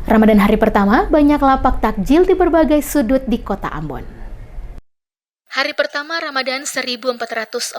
Ramadan hari pertama, banyak lapak takjil di berbagai sudut di kota Ambon. Hari pertama Ramadan 1446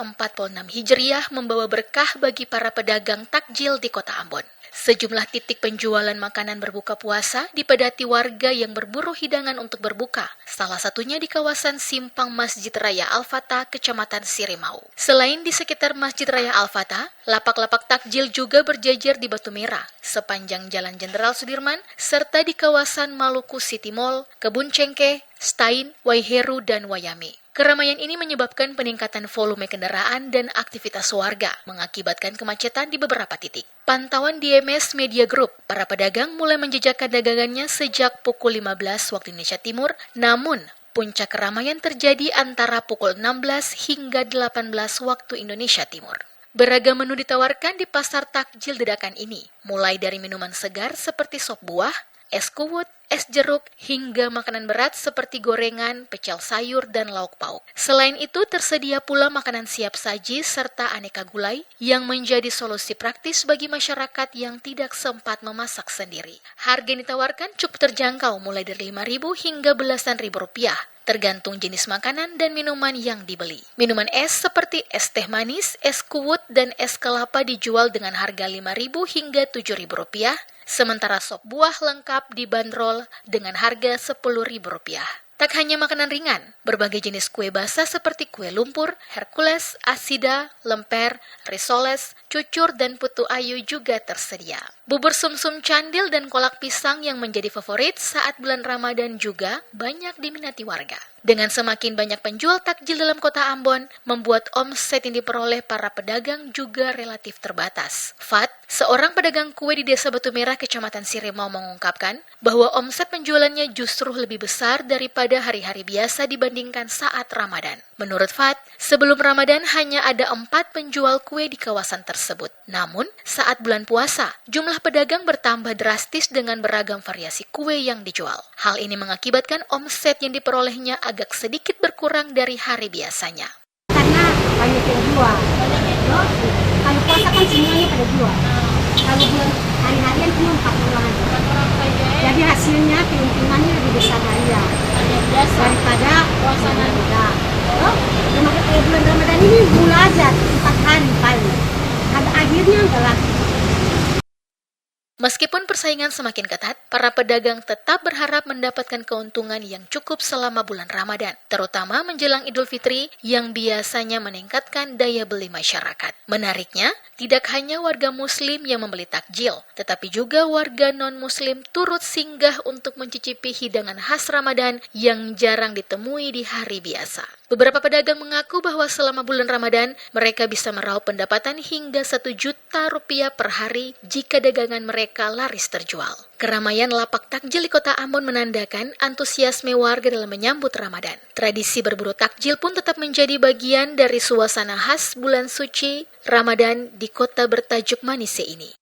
Hijriah membawa berkah bagi para pedagang takjil di kota Ambon. Sejumlah titik penjualan makanan berbuka puasa dipadati warga yang berburu hidangan untuk berbuka, salah satunya di kawasan Simpang Masjid Raya Al-Fatah, Kecamatan Sirimau. Selain di sekitar Masjid Raya Al-Fatah, lapak-lapak takjil juga berjajar di Batu Merah, sepanjang Jalan Jenderal Sudirman, serta di kawasan Maluku City Mall, Kebun Cengkeh, Stein, Waiheru, dan Wayame. Keramaian ini menyebabkan peningkatan volume kendaraan dan aktivitas warga, mengakibatkan kemacetan di beberapa titik. Pantauan DMS Media Group, para pedagang mulai menjejakkan dagangannya sejak pukul 15 waktu Indonesia Timur, namun puncak keramaian terjadi antara pukul 16 hingga 18 waktu Indonesia Timur. Beragam menu ditawarkan di pasar takjil dadakan ini, mulai dari minuman segar seperti sop buah, es kuwut, es jeruk, hingga makanan berat seperti gorengan, pecel sayur, dan lauk pauk. Selain itu, tersedia pula makanan siap saji serta aneka gulai yang menjadi solusi praktis bagi masyarakat yang tidak sempat memasak sendiri. Harga yang ditawarkan cukup terjangkau mulai dari Rp5.000 hingga belasan ribu rupiah, tergantung jenis makanan dan minuman yang dibeli. Minuman es seperti es teh manis, es kuwut, dan es kelapa dijual dengan harga Rp5.000 hingga Rp7.000, sementara sop buah lengkap dibanderol dengan harga Rp10.000. Tak hanya makanan ringan, berbagai jenis kue basah seperti kue lumpur, Hercules, asida, lemper, risoles, cucur, dan putu ayu juga tersedia. Bubur sumsum candil dan kolak pisang yang menjadi favorit saat bulan Ramadan juga banyak diminati warga. Dengan semakin banyak penjual takjil dalam kota Ambon, membuat omset yang diperoleh para pedagang juga relatif terbatas. Fat, seorang pedagang kue di Desa Batu Merah, Kecamatan Sirimau mengungkapkan bahwa omset penjualannya justru lebih besar daripada hari-hari biasa dibandingkan saat Ramadan. Menurut Fat, sebelum Ramadan hanya ada 4 penjual kue di kawasan tersebut. Namun, saat bulan puasa, jumlah pedagang bertambah drastis dengan beragam variasi kue yang dijual. Hal ini mengakibatkan omset yang diperolehnya agak sedikit berkurang dari hari biasanya. Karena banyak yang jual. Kalau puasa kan semuanya pada jual. Kalau bulan hari-harian cuma 4 orang aja. Jadi hasilnya keuntungannya lebih besar daripada puasa Ramadan. Bulan Ramadan ini mula aja 4 hari paling. Akhirnya enggak laku. Meskipun persaingan semakin ketat, para pedagang tetap berharap mendapatkan keuntungan yang cukup selama bulan Ramadan, terutama menjelang Idul Fitri yang biasanya meningkatkan daya beli masyarakat. Menariknya, tidak hanya warga Muslim yang membeli takjil, tetapi juga warga non-Muslim turut singgah untuk mencicipi hidangan khas Ramadan yang jarang ditemui di hari biasa. Beberapa pedagang mengaku bahwa selama bulan Ramadan, mereka bisa meraup pendapatan hingga Rp1.000.000 per hari jika dagangan mereka laris terjual. Keramaian lapak takjil di kota Ambon menandakan antusiasme warga dalam menyambut Ramadan. Tradisi berburu takjil pun tetap menjadi bagian dari suasana khas bulan suci Ramadan di kota bertajuk Manise ini.